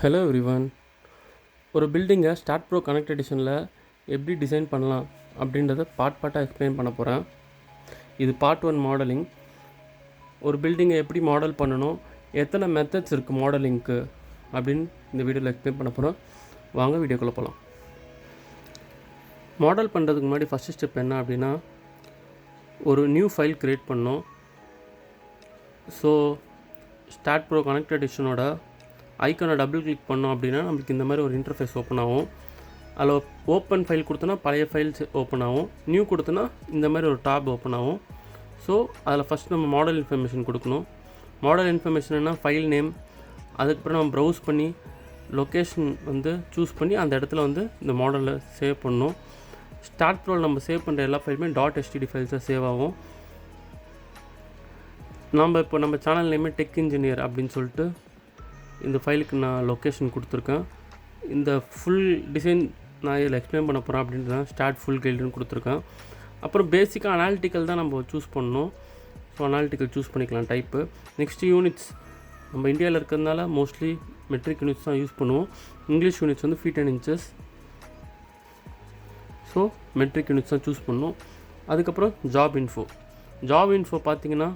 Hello everyone. ஒரு பில்டிங்கை start bro connect எடிஷனில் எப்படி டிசைன் பண்ணலாம் அப்படின்றத பார்ட்டாக எக்ஸ்பிளைன் பண்ண போகிறேன். இது பார்ட் 1 மாடலிங். ஒரு பில்டிங்கை எப்படி மாடல் பண்ணணும், எத்தனை மெத்தட்ஸ் இருக்குது மாடலிங்க்கு அப்படின்னு இந்த வீடியோவில் எக்ஸ்பிளைன் பண்ண போகிறோம். வாங்க வீடியோக்குள்ளே போகலாம். மாடல் பண்ணுறதுக்கு முன்னாடி ஃபஸ்ட்டு ஸ்டெப் என்ன அப்படின்னா, ஒரு நியூ ஃபைல் க்ரியேட் பண்ணணும். ஸோ ஸ்டார்ட் ப்ரோ கனெக்ட் எடிஷனோட ஐக்கானை டபுள் கிளிக் பண்ணோம் அப்படின்னா நம்மளுக்கு இந்த மாதிரி ஒரு இன்டர்ஃபேஸ் ஓப்பன் ஆகும். அதில் ஓப்பன் ஃபைல் கொடுத்தோன்னா பழைய ஃபைல்ஸ் ஓப்பன் ஆகும், நியூ கொடுத்தோன்னா இந்த மாதிரி ஒரு டாப் ஓப்பன் ஆகும். ஸோ அதில் ஃபஸ்ட் நம்ம மாடல் இன்ஃபர்மேஷன் கொடுக்கணும். மாடல் இன்ஃபர்மேஷன்னா ஃபைல் நேம், அதுக்கப்புறம் நம்ம ப்ரௌஸ் பண்ணி லொக்கேஷன் சூஸ் பண்ணி அந்த இடத்துல இந்த மாடலை சேவ் பண்ணணும். ஸ்டார்ட் ப்ரோவில் நம்ம சேவ் பண்ணுற எல்லா ஃபைலுமே .std ஃபைல்ஸாக சேவ் ஆகும். நம்ம சேனல் நேமே டெக் இன்ஜினியர் அப்படின்னு சொல்லிட்டு இந்த ஃபைலுக்கு நான் லொக்கேஷன் கொடுத்துருக்கேன். இந்த ஃபுல் டிசைன் நான் இதில் எக்ஸ்பிளைன் பண்ண போகிறேன் அப்படின்ட்டு தான் ஸ்டார்ட் ஃபுல் கைடுன்னு கொடுத்துருக்கேன். அப்புறம் பேசிக்காக அனாலிட்டிக்கல் தான் நம்ம சூஸ் பண்ணணும். ஸோ அனாலிட்டிக்கல் சூஸ் பண்ணிக்கலாம் டைப்பு. நெக்ஸ்ட்டு யூனிட்ஸ், நம்ம இந்தியாவில் இருக்கிறதுனால மோஸ்ட்லி மெட்ரிக் யூனிட்ஸ் தான் யூஸ் பண்ணுவோம். English units feet and inches. So metric units தான் சூஸ் பண்ணணும். அதுக்கப்புறம் ஜாப் இன்ஃபோ பார்த்திங்கன்னா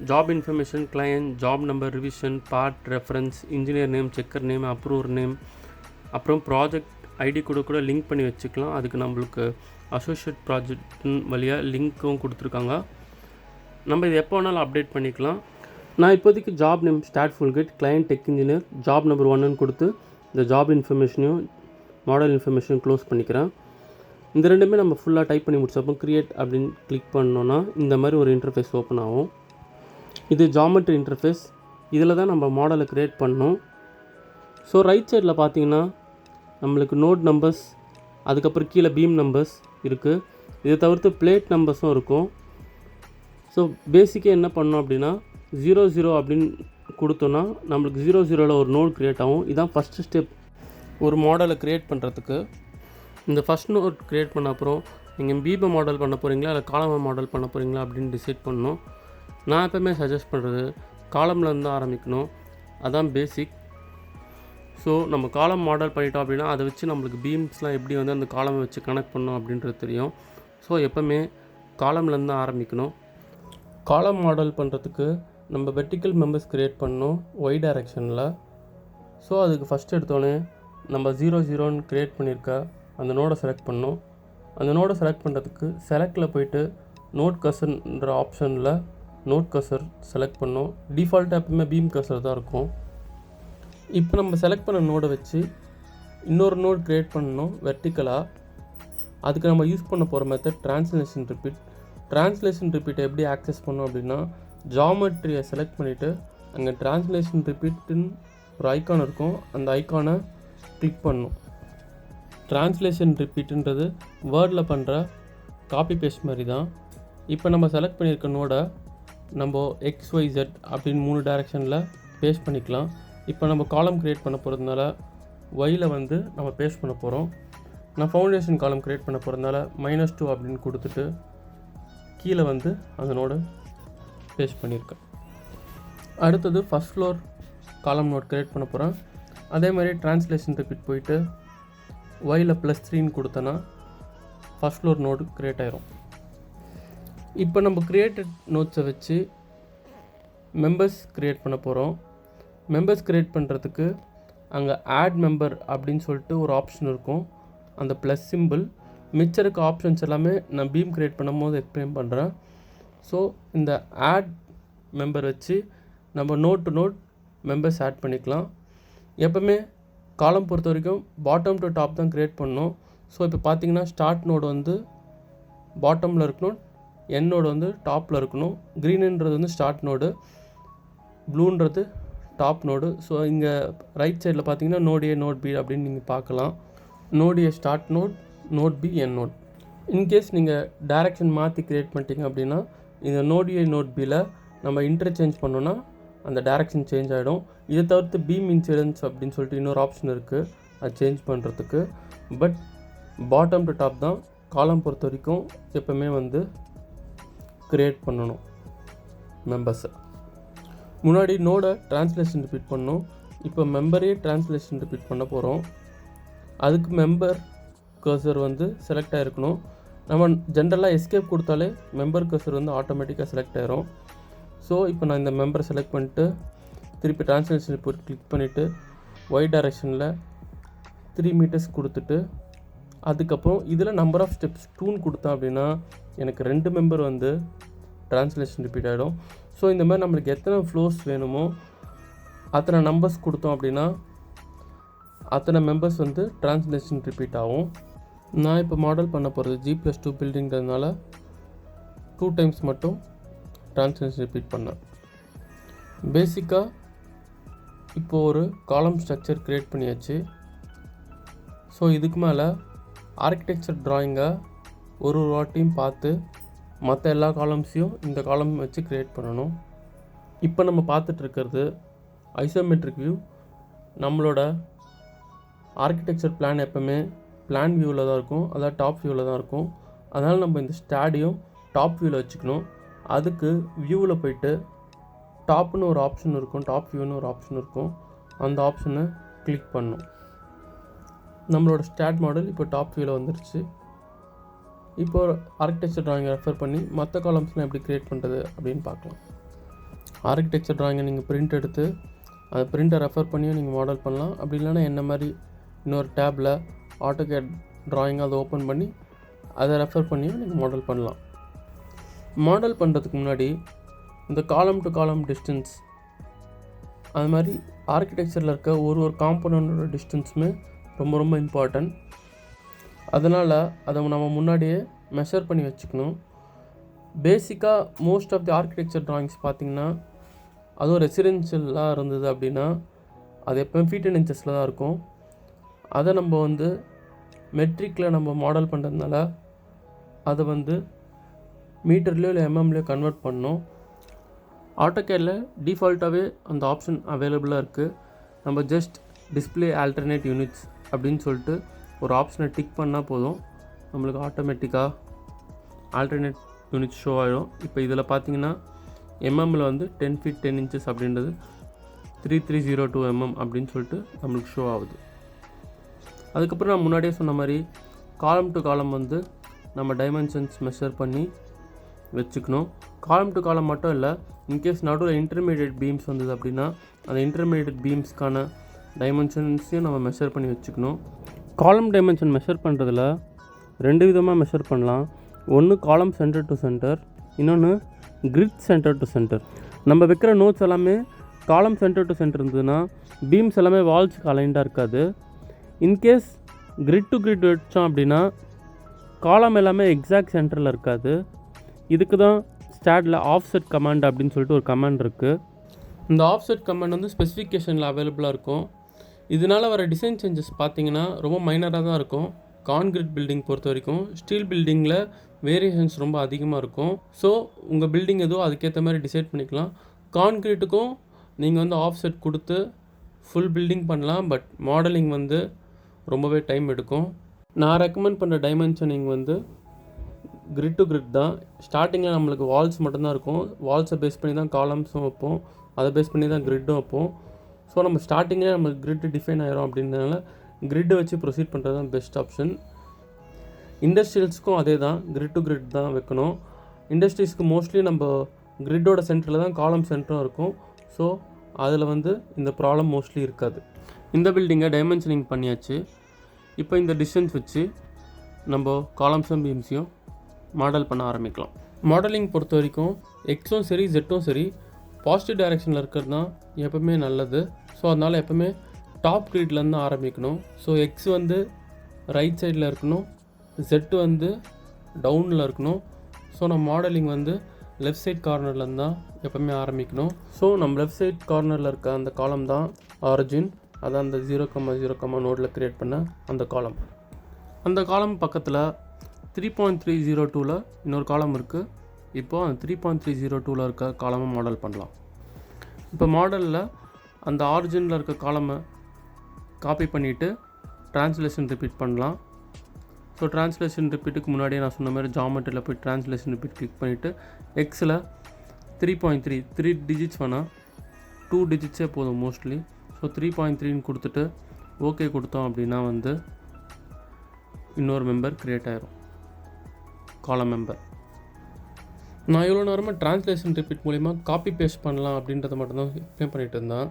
job information, client, job number, revision, part, reference, engineer name, checker name, approver name, அப்புறம் ப்ராஜெக்ட் ஐடி கூட link பண்ணி வச்சுக்கலாம். அதுக்கு நம்மளுக்கு அசோசியேட் ப்ராஜெக்ட் வழியாக லிங்க்கும் கொடுத்துருக்காங்க. நம்ம இது எப்போ வேணாலும் அப்டேட் பண்ணிக்கலாம். நான் இப்போதைக்கு job name start full guide, client tech engineer, job number 1ன்னு கொடுத்து இந்த ஜாப் இன்ஃபர்மேஷனையும் மாடல் இன்ஃபர்மேஷனையும் க்ளோஸ் பண்ணிக்கிறேன். இந்த ரெண்டுமே நம்ம ஃபுல்லாக டைப் பண்ணி முடிச்சப்போ க்ரியேட் அப்படின்னு கிளிக் பண்ணோன்னா இந்த மாதிரி ஒரு இன்டர்ஃபேஸ் ஓப்பன் ஆகும். இது ஜாமெட்ரி இன்டர்ஃபேஸ். இதில் தான் நம்ம மாடலை க்ரியேட் பண்ணணும். ஸோ ரைட் சைடில் பார்த்தீங்கன்னா நம்மளுக்கு நோட் நம்பர்ஸ், அதுக்கப்புறம் கீழே பீம் நம்பர்ஸ் இருக்குது. இதை தவிர்த்து பிளேட் நம்பர்ஸும் இருக்கும். ஸோ பேசிக்காக என்ன பண்ணோம் அப்படின்னா 00 அப்படின்னு கொடுத்தோன்னா நம்மளுக்கு 00ல் ஒரு நோட் க்ரியேட் ஆகும். இதுதான் ஃபஸ்ட்டு ஸ்டெப் ஒரு மாடலை க்ரியேட் பண்ணுறதுக்கு. இந்த ஃபஸ்ட் நோட் க்ரியேட் பண்ண அப்புறம் நீங்கள் பீமை மாடல் பண்ண போகிறீங்களா இல்லை காலமை மாடல் பண்ண போகிறீங்களா அப்படின்னு டிசைட் பண்ணணும். நான் எப்போவுமே சஜஸ்ட் பண்ணுறது காலம்லேருந்து ஆரம்பிக்கணும், அதான் பேசிக். ஸோ நம்ம காலம் மாடல் பண்ணிட்டோம் அப்படின்னா அதை வச்சு நம்மளுக்கு பீம்ஸ்லாம் எப்படி அந்த காலமை வச்சு கனெக்ட் பண்ணோம் அப்படின்றது தெரியும். ஸோ எப்போவுமே காலம்லேருந்து ஆரம்பிக்கணும். காலம் மாடல் பண்ணுறதுக்கு நம்ம வெர்டிக்கல் மெம்பர்ஸ் க்ரியேட் பண்ணணும் ஒய் டைரெக்ஷனில். ஸோ அதுக்கு ஃபஸ்ட் எடுத்தோடனே நம்ம 00ன்னு க்ரியேட் பண்ணியிருக்க அந்த நோடை செலக்ட் பண்ணணும். அந்த நோடை செலக்ட் பண்ணுறதுக்கு செலக்டில் போய்ட்டு நோட் கர்சர்ன்ற ஆப்ஷனில் நோட் கர்சர் செலக்ட் பண்ணோம். டிஃபால்ட்டாக எப்பவுமே பீம் கர்சர் தான் இருக்கும். இப்போ நம்ம செலக்ட் பண்ண நோடை வச்சு இன்னொரு நோட் க்ரியேட் பண்ணணும் வெர்டிக்கலாக. அதுக்கு நம்ம யூஸ் பண்ண போகிற மெத்தட் ட்ரான்ஸ்லேஷன் ரிப்பீட்டை எப்படி ஆக்சஸ் பண்ணோம் அப்படின்னா ஜாமெட்ரியை செலக்ட் பண்ணிவிட்டு அங்கே ட்ரான்ஸ்லேஷன் ரிப்பீட்டுன்னு ஒரு ஐக்கான் இருக்கும், அந்த ஐக்கானை கிளிக் பண்ணணும். ட்ரான்ஸ்லேஷன் ரிப்பீட்டுன்றது வேர்டில் பண்ணுற காப்பி பேஸ்ட் மாதிரி தான். இப்போ நம்ம செலக்ட் பண்ணியிருக்க நோடை நம்ம XYZ அப்படின்னு 3 டைரெக்ஷனில் பேஸ்ட் பண்ணிக்கலாம். இப்போ நம்ம காலம் க்ரியேட் பண்ண போகிறதுனால ஒயில் நம்ம பேஸ்ட் பண்ண போகிறோம். நான் ஃபவுண்டேஷன் காலம் க்ரியேட் பண்ண போகிறதுனால -2 அப்படின்னு கொடுத்துட்டு கீழே அந்த நோடை பேஸ்ட் பண்ணியிருக்கேன். அடுத்தது ஃபஸ்ட் ஃப்ளோர் காலம் நோட் க்ரியேட் பண்ண போகிறேன். அதே மாதிரி ட்ரான்ஸ்லேஷன் ரிப்பீட் போயிட்டு ஒயில் +3ன்னு கொடுத்தேன்னா ஃபஸ்ட் ஃப்ளோர் நோடு க்ரியேட் ஆயிரும். இப்போ நம்ம க்ரியேட்டட் நோட்ஸை வச்சு மெம்பர்ஸ் க்ரியேட் பண்ண போகிறோம். மெம்பர்ஸ் க்ரியேட் பண்ணுறதுக்கு அங்கே ஆட் மெம்பர் அப்படின்னு சொல்லிட்டு ஒரு ஆப்ஷன் இருக்கும், அந்த ப்ளஸ் சிம்பிள். மிச்சம் இருக்க ஆப்ஷன்ஸ் எல்லாமே நான் பீம் க்ரியேட் பண்ணும் போது எக்ஸ்பிளைன் பண்ணுறேன். ஸோ இந்த ஆட் மெம்பர் வச்சு நம்ம node to node members add பண்ணிக்கலாம். எப்போவுமே காலம் பொறுத்த வரைக்கும் பாட்டம் டு டாப் தான் க்ரியேட் பண்ணணும். ஸோ இப்போ பார்த்தீங்கன்னா ஸ்டார்ட் நோடு பாட்டமில் இருக்கணும், என்னோட டாப்பில் இருக்கணும். க்ரீனுன்றது ஸ்டார்ட் நோடு, ப்ளூன்றது டாப் நோடு. ஸோ இங்கே ரைட் சைடில் பார்த்தீங்கன்னா நோட் A நோட் B அப்படின்னு நீங்கள் பார்க்கலாம். Node A start node, node B end node. In case நீங்கள் டைரெக்ஷன் மாற்றி க்ரியேட் பண்ணிட்டீங்க அப்படின்னா இந்த நோட் A நோட் Bயில் நம்ம இன்டர்சேஞ்ச் பண்ணோன்னா அந்த டைரெக்ஷன் சேஞ்ச் ஆகிடும். இதை தவிர்த்து பீம் இன்சிடென்ஸ் அப்படின்னு சொல்லிட்டு இன்னொரு ஆப்ஷன் இருக்குது அது சேஞ்ச் பண்ணுறதுக்கு. பட் பாட்டம் டு டாப் தான் காலம் பொறுத்த வரைக்கும் எப்போவுமே க்ரியேட் பண்ணணும் மெம்பர்ஸை. முன்னாடி நோடை ட்ரான்ஸ்லேஷன் ரிப்பீட் பண்ணணும். இப்போ மெம்பரே ட்ரான்ஸ்லேஷன் ரிப்பீட் பண்ண போகிறோம். அதுக்கு மெம்பர் கர்சர் வந்து செலக்ட் ஆகிருக்கணும். நம்ம ஜென்ரலாக எஸ்கேப் கொடுத்தாலே மெம்பர் கர்சர் வந்து ஆட்டோமேட்டிக்காக செலக்ட் ஆகிரும். ஸோ இப்போ நான் இந்த மெம்பரை செலக்ட் பண்ணிட்டு திருப்பி ட்ரான்ஸ்லேஷன் ரிப்போர்ட் கிளிக் பண்ணிவிட்டு ஒய் டைரெக்ஷனில் 3 meters கொடுத்துட்டு அதுக்கப்புறம் இதில் நம்பர் ஆஃப் ஸ்டெப்ஸ் 2ன்னு கொடுத்தேன் அப்படின்னா எனக்கு 2 மெம்பர் வந்து ட்ரான்ஸ்லேஷன் ரிப்பீட் ஆகிடும். ஸோ இந்த மாதிரி நம்மளுக்கு எத்தனை ஃப்ளோர்ஸ் வேணுமோ அத்தனை நம்பர்ஸ் கொடுத்தோம் அப்படின்னா அத்தனை மெம்பர்ஸ் வந்து ட்ரான்ஸ்லேஷன் ரிப்பீட் ஆகும். நான் இப்போ மாடல் பண்ண போகிறது G+2 பில்டிங்கிறதுனால 2 times மட்டும் ட்ரான்ஸ்லேஷன் ரிப்பீட் பண்ணேன். பேசிக்காக இப்போது ஒரு காலம் ஸ்ட்ரக்சர் க்ரியேட் பண்ணியாச்சு. ஸோ இதுக்கு மேலே ஆர்கிடெக்சர் ட்ராயிங்கை ஒரு வாட்டியும் பார்த்து மற்ற எல்லா காலம்ஸையும் இந்த காலம் வச்சு க்ரியேட் பண்ணணும். இப்போ நம்ம பார்த்துட்ருக்கிறது ஐசோமெட்ரிக் வியூ. நம்மளோட ஆர்கிடெக்சர் பிளான் எப்போவுமே பிளான் வியூவில் தான் இருக்கும், அதாவது டாப் வியூவில் தான் இருக்கும். அதனால் நம்ம இந்த ஸ்டாடியும் டாப் வியூவில் வச்சுக்கணும். அதுக்கு வியூவில் போயிட்டு டாப்னு ஒரு ஆப்ஷன் இருக்கும், டாப் வியூன்னு ஒரு ஆப்ஷன் இருக்கும். அந்த ஆப்ஷனை கிளிக் பண்ணணும். நம்மளோட ஸ்டாட் மாடல் இப்போ டாப் வியூவில் வந்துருச்சு. இப்போ ஆர்கிடெக்சர் ட்ராயிங்கை ரெஃபர் பண்ணி மற்ற காலம்ஸ்லாம் எப்படி க்ரியேட் பண்ணுறது அப்படின்னு பார்க்கலாம். ஆர்கிடெக்சர் ட்ராயிங்கை நீங்கள் பிரிண்ட் எடுத்து அந்த பிரிண்ட்டை ரெஃபர் பண்ணியும் நீங்கள் மாடல் பண்ணலாம். அப்படி இல்லைன்னா என்ன மாதிரி இன்னொரு டேப்பில் ஆட்டோகேட் ட்ராயிங்கை அதை ஓப்பன் பண்ணி அதை ரெஃபர் பண்ணியும் நீங்கள் மாடல் பண்ணலாம். மாடல் பண்ணுறதுக்கு முன்னாடி இந்த காலம் டு காலம் டிஸ்டன்ஸ், அது மாதிரி ஆர்கிடெக்சரில் இருக்க ஒரு காம்பனண்டோட டிஸ்டன்ஸுமே ரொம்ப ரொம்ப இம்பார்ட்டன்ட். அதனால் அதை நம்ம முன்னாடியே மெஷர் பண்ணி வச்சுக்கணும். பேசிக்காக most of the architecture drawings பார்த்திங்கன்னா அதுவும் ரெசிடென்ஷியலாக இருந்தது அப்படின்னா அது எப்போயும் ஃபீட் அண்ட் இன்ச்சஸில் தான் இருக்கும். அதை நம்ம வந்து மெட்ரிக்கில் நம்ம மாடல் பண்ணுறதுனால அதை வந்து மீட்டர்லேயோ இல்லை எம்எம்லேயோ கன்வெர்ட் பண்ணோம். ஆட்டோகேடில் டிஃபால்ட்டாகவே அந்த ஆப்ஷன் அவைலபிளாக இருக்குது. நம்ம ஜஸ்ட் டிஸ்பிளே ஆல்டர்னேட் யூனிட்ஸ் அப்படின்னு சொல்லிட்டு ஒரு ஆப்ஷனை டிக் பண்ணால் போதும், நம்மளுக்கு ஆட்டோமேட்டிக்காக ஆல்டர்னேட் யூனிட்ஸ் ஷோ ஆகிடும். இப்போ இதில் பார்த்தீங்கன்னா எம்எம்மில் வந்து 10 feet 10 inches அப்படின்றது 3302 mm அப்படின்னு சொல்லிட்டு நம்மளுக்கு ஷோ ஆகுது. அதுக்கப்புறம் நான் முன்னாடியே சொன்ன மாதிரி காலம் டு காலம் வந்து நம்ம டைமென்ஷன்ஸ் மெஷர் பண்ணி வச்சுக்கணும். காலம் டு காலம் மட்டும் இல்லை, இன்கேஸ் நடுவில் இன்டர்மீடியட் பீம்ஸ் வந்தது அப்படின்னா அந்த இன்டர்மீடியட் பீம்ஸ்க்கான டைமென்ஷன்ஸையும் நம்ம மெஷர் பண்ணி வச்சுக்கணும். காலம் டைமென்ஷன் மெஷர் பண்ணுறதுல 2 விதமாக மெஷர் பண்ணலாம். ஒன்று காலம் சென்டர் டு சென்டர், இன்னொன்று கிரிட் சென்டர் டு சென்டர். நம்ம வைக்கிற நோட்ஸ் எல்லாமே காலம் சென்டர் டு சென்டர் இருந்ததுன்னா பீம்ஸ் எல்லாமே வால்ஸுக்கு அலைண்டாக இருக்காது. இன்கேஸ் கிரிட் டு கிரிட் வச்சோம் அப்படின்னா காலம் எல்லாமே எக்ஸாக்ட் சென்டரில் இருக்காது. இதுக்கு தான் ஸ்டாடில் ஆஃப்செட் கமாண்ட் அப்படின்னு சொல்லிட்டு ஒரு கமாண்ட் இருக்குது. இந்த ஆஃப்செட் கமாண்ட் வந்து ஸ்பெசிஃபிகேஷனில் அவைலபிளாக இருக்கும். இதனால் வர டிசைன் சேஞ்சஸ் பார்த்திங்கன்னா ரொம்ப மைனராக தான் இருக்கும். கான்கிரீட் பில்டிங் பொறுத்த வரைக்கும் ஸ்டீல் பில்டிங்கில் வேரியேஷன்ஸ் ரொம்ப அதிகமாக இருக்கும். ஸோ உங்கள் பில்டிங் எதுவோ அதுக்கேற்ற மாதிரி டிசைட் பண்ணிக்கலாம். கான்கிரீட்டுக்கும் நீங்கள் வந்து ஆஃப்செட் கொடுத்து ஃபுல் பில்டிங் பண்ணலாம், பட் மாடலிங் வந்து ரொம்பவே டைம் எடுக்கும். நான் ரெக்கமெண்ட் பண்ணுற டைமென்ஷனிங் வந்து கிரிட் டு கிரிட் தான். ஸ்டார்டிங்கில் நம்மளுக்கு வால்ஸ் மட்டும்தான் இருக்கும். வால்ஸை பேஸ் பண்ணி தான் காலம்ஸும் வைப்போம், அதை பேஸ் பண்ணி தான் கிரிட்டும் வைப்போம். ஸோ நம்ம ஸ்டார்டிங்கில் நம்மளுக்கு கிரிட் டிஃபைன் ஆகிரும். அப்படின்றதுனால கிரிட்டை வச்சு ப்ரொசீட் பண்ணுறது தான் பெஸ்ட் ஆப்ஷன். இண்டஸ்ட்ரியல்ஸ்க்கும் அதே தான், கிரிட் டு கிரிட் தான் வைக்கணும். இண்டஸ்ட்ரீஸ்க்கு மோஸ்ட்லி நம்ம கிரிட்டோட சென்டரில் தான் காலம் சென்டரும் இருக்கும். ஸோ அதில் வந்து இந்த ப்ராப்ளம் மோஸ்ட்லி இருக்காது. இந்த பில்டிங்கை டைமென்ஷனிங் பண்ணியாச்சு. இப்போ இந்த டிஸ்டன்ஸ் வச்சு நம்ம காலம்ஸும் பீம்ஸையும் மாடல் பண்ண ஆரம்பிக்கலாம். மாடலிங் பொறுத்த வரைக்கும் எக்ஸும் சரி ஜெட்டும் சரி பாசிட்டிவ் டைரெக்ஷனில் இருக்கிறது தான் எப்போவுமே நல்லது. ஸோ அதனால் எப்போவுமே டாப் கிரிட்லேருந்து ஆரம்பிக்கணும். ஸோ எக்ஸ் வந்து ரைட் சைடில் இருக்கணும், ஜெட்டு வந்து டவுனில் இருக்கணும். ஸோ நம்ம மாடலிங் வந்து லெஃப்ட் சைட் கார்னர்லேருந்து தான் எப்போவுமே ஆரம்பிக்கணும். ஸோ நம்ம லெஃப்ட் சைட் கார்னரில் இருக்க அந்த காலம் தான் ஆரிஜின், அதான் அந்த 0,0 நோடில் க்ரியேட் பண்ண அந்த காலம். அந்த காலம் பக்கத்தில் 3.302ல் இன்னொரு காலம் இருக்குது. இப்போது அந்த 3.302ல் இருக்க காலமை மாடல் பண்ணலாம். இப்போ மாடலில் அந்த ஆரிஜினில் இருக்க காலமை காப்பி பண்ணிவிட்டு ட்ரான்ஸ்லேஷன் ரிப்பீட் பண்ணலாம். ஸோ ட்ரான்ஸ்லேஷன் ரிப்பீட்டுக்கு முன்னாடியே நான் சொன்ன மாதிரி ஜாமெட்ரியில் போய் ட்ரான்ஸ்லேஷன் ரிப்பீட் கிளிக் பண்ணிவிட்டு எக்ஸில் 3.3 டிஜிட்ஸ் வேணால் 2 டிஜிட்ஸே போதும் மோஸ்ட்லி. ஸோ ஸோ 3.3ன்னு கொடுத்துட்டு ஓகே கொடுத்தோம் அப்படின்னா வந்து இன்னொரு மெம்பர் க்ரியேட் ஆயிரும், காலம் மெம்பர். நான் இவ்வளோ நேரமாக ட்ரான்ஸ்லேஷன் ரிப்பீட் மூலிமா காப்பி பேஸ்ட் பண்ணலாம் அப்படின்றத மட்டும்தான் எக்ஸ்பிளைன் பண்ணிகிட்டு இருந்தேன்.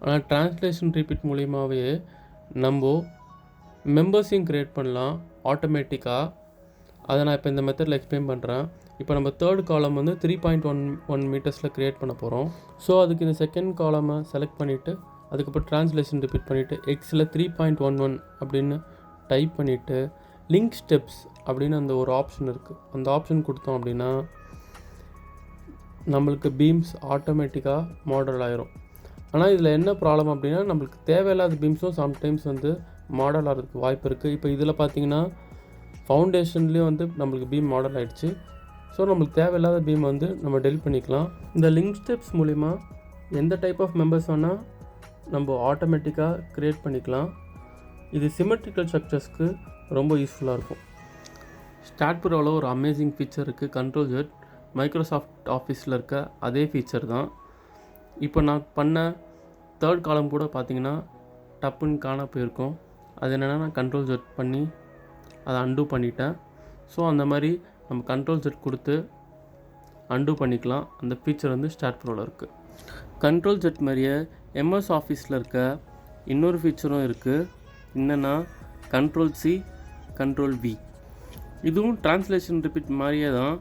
ஆனால் ட்ரான்ஸ்லேஷன் ரிப்பீட் மூலிமாவே நம்ம மெம்பர்ஸையும் க்ரியேட் பண்ணலாம் ஆட்டோமேட்டிக்காக. அதை நான் இப்போ இந்த மெத்தடில் எக்ஸ்பிளைன் பண்ணுறேன். இப்போ நம்ம தேர்ட் காலம் வந்து 3.1 மீட்டர்ஸில் க்ரியேட் பண்ண போகிறோம். ஸோ அதுக்கு இந்த செகண்ட் காலமை செலக்ட் பண்ணிவிட்டு அதுக்கப்புறம் ட்ரான்ஸ்லேஷன் ரிப்பீட் பண்ணிவிட்டு எக்ஸில் 3.11 அப்படின்னு டைப் பண்ணிவிட்டு லிங்க் ஸ்டெப்ஸ் அப்படின்னு அந்த ஒரு ஆப்ஷன் இருக்குது, அந்த ஆப்ஷன் கொடுத்தோம் அப்படின்னா நம்மளுக்கு பீம்ஸ் ஆட்டோமேட்டிக்காக மாடல் ஆயிரும். ஆனால் இதில் என்ன ப்ராப்ளம் அப்படின்னா நம்மளுக்கு தேவையில்லாத பீம்ஸும் சம்டைம்ஸ் வந்து மாடல் ஆகிறதுக்கு வாய்ப்பு இருக்குது. இப்போ இதில் பார்த்திங்கன்னா ஃபவுண்டேஷன்லேயும் வந்து நம்மளுக்கு பீம் மாடல் ஆகிடுச்சு. ஸோ நம்மளுக்கு தேவையில்லாத பீம் வந்து நம்ம டெலிட் பண்ணிக்கலாம். இந்த லிங்க் ஸ்டெப்ஸ் மூலிமா எந்த டைப் ஆஃப் மெம்பர்ஸ் வேணால் நம்ம ஆட்டோமேட்டிக்காக க்ரியேட் பண்ணிக்கலாம். இது சிமெட்ரிக்கல் ஸ்ட்ரக்சர்ஸ்க்கு ரொம்ப யூஸ்ஃபுல்லாக இருக்கும். ஸ்டார்ட் ப்ரோவில் ஒரு அமேசிங் ஃபீச்சர் இருக்குது, கண்ட்ரோல் ஜெட். மைக்ரோசாஃப்ட் ஆஃபீஸில் இருக்க அதே ஃபீச்சர் தான். இப்போ நான் பண்ண தேர்ட் காலம் கூட பார்த்திங்கன்னா டப்புன்னு காண போயிருக்கோம். அது என்னென்னா நான் கண்ட்ரோல் ஜெட் பண்ணி அதை அன்டூ பண்ணிட்டேன். ஸோ அந்த மாதிரி நம்ம கண்ட்ரோல் ஜெட் கொடுத்து அன்டூ பண்ணிக்கலாம். அந்த ஃபீச்சர் வந்து ஸ்டார்ட் ப்ரோவில் இருக்குது. கண்ட்ரோல் ஜெட் மாதிரியே எம்எஸ் ஆஃபீஸில் இருக்க இன்னொரு ஃபீச்சரும் இருக்குது. என்னென்னா கண்ட்ரோல் சி, கண்ட்ரோல் வி. இதுவும் ட்ரான்ஸ்லேஷன் ரிப்பீட் மாதிரியே தான்.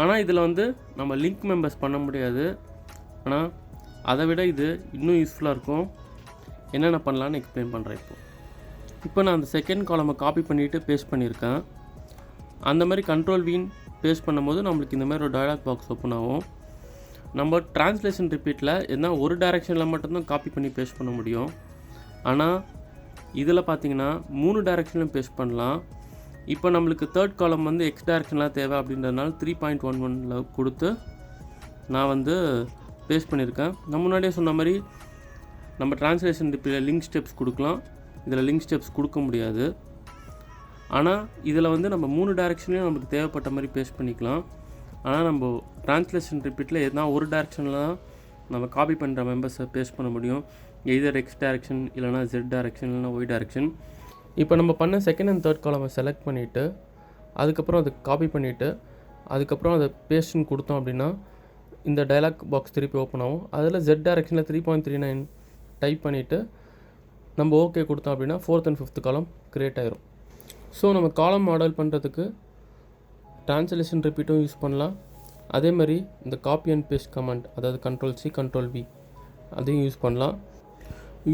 ஆனால் இதில் வந்து நம்ம லிங்க் மெம்பர்ஸ் பண்ண முடியாது. ஆனால் அதை விட இது இன்னும் யூஸ்ஃபுல்லாக இருக்கும். என்னென்ன பண்ணலான்னு எக்ஸ்பிளைன் பண்ணுறேன். இப்போ நான் அந்த செகண்ட் காலமை காப்பி பண்ணிவிட்டு பேஸ்ட் பண்ணியிருக்கேன். அந்த மாதிரி கண்ட்ரோல் வீன் பேஸ்ட் பண்ணும்போது நம்மளுக்கு இந்த மாதிரி ஒரு டயலாக் பாக்ஸ் ஓப்பன் ஆகும். நம்ம ட்ரான்ஸ்லேஷன் ரிப்பீட்டில் என்ன ஒரு டைரெக்ஷனில் மட்டும்தான் காப்பி பண்ணி பேஸ்ட் பண்ண முடியும். ஆனால் இதில் பார்த்திங்கன்னா 3 டைரெக்ஷன்லையும் பேஸ்ட் பண்ணலாம். இப்போ நம்மளுக்கு தேர்ட் காலம் வந்து எக்ஸ் டைரெக்ஷன்லாம் தேவை அப்படின்றதுனால 3.11 கொடுத்து நான் வந்து பேஸ்ட் பண்ணியிருக்கேன். நான் முன்னாடியே சொன்ன மாதிரி நம்ம ட்ரான்ஸ்லேஷன் ரிப்பீட்டில் லிங்க் ஸ்டெப்ஸ் கொடுக்கலாம், இதில் லிங்க் ஸ்டெப்ஸ் கொடுக்க முடியாது. ஆனால் இதில் வந்து நம்ம 3 டைரெக்ஷன்லையும் நமக்கு தேவைப்பட்ட மாதிரி பேஸ்ட் பண்ணிக்கலாம். ஆனால் நம்ம ட்ரான்ஸ்லேஷன் ரிப்பீட்டில் எதனா ஒரு டைரெக்ஷனில் தான் நம்ம காப்பி பண்ணுற மெம்பர்ஸை பேஸ்ட் பண்ண முடியும். எய்தர் எக்ஸ் டைரெக்ஷன், இல்லைனா ஜெட் டைரெக்ஷன், இல்லைனா ஒய் டைரெக்ஷன். இப்போ நம்ம பண்ண செகண்ட் அண்ட் தேர்ட் காலமை செலக்ட் பண்ணிவிட்டு அதுக்கப்புறம் அதை காப்பி பண்ணிவிட்டு அதுக்கப்புறம் அதை பேஸ்ட்னு கொடுத்தோம் அப்படின்னா இந்த டயலாக் பாக்ஸ் திருப்பி ஓப்பன் ஆகும். அதில் ஜெட் டைரெக்ஷனில் 3.39 டைப் பண்ணிவிட்டு நம்ம ஓகே கொடுத்தோம் அப்படின்னா 4th and 5th காலம் க்ரியேட் ஆயிரும். ஸோ நம்ம காலம் மாடல் பண்ணுறதுக்கு ட்ரான்ஸ்லேஷன் ரிப்பீட்டும் யூஸ் பண்ணலாம். அதே மாதிரி இந்த காப்பி அண்ட் பேஸ்ட் கமாண்ட், அதாவது கண்ட்ரோல் சி, கண்ட்ரோல் வி, அதையும் யூஸ் பண்ணலாம்.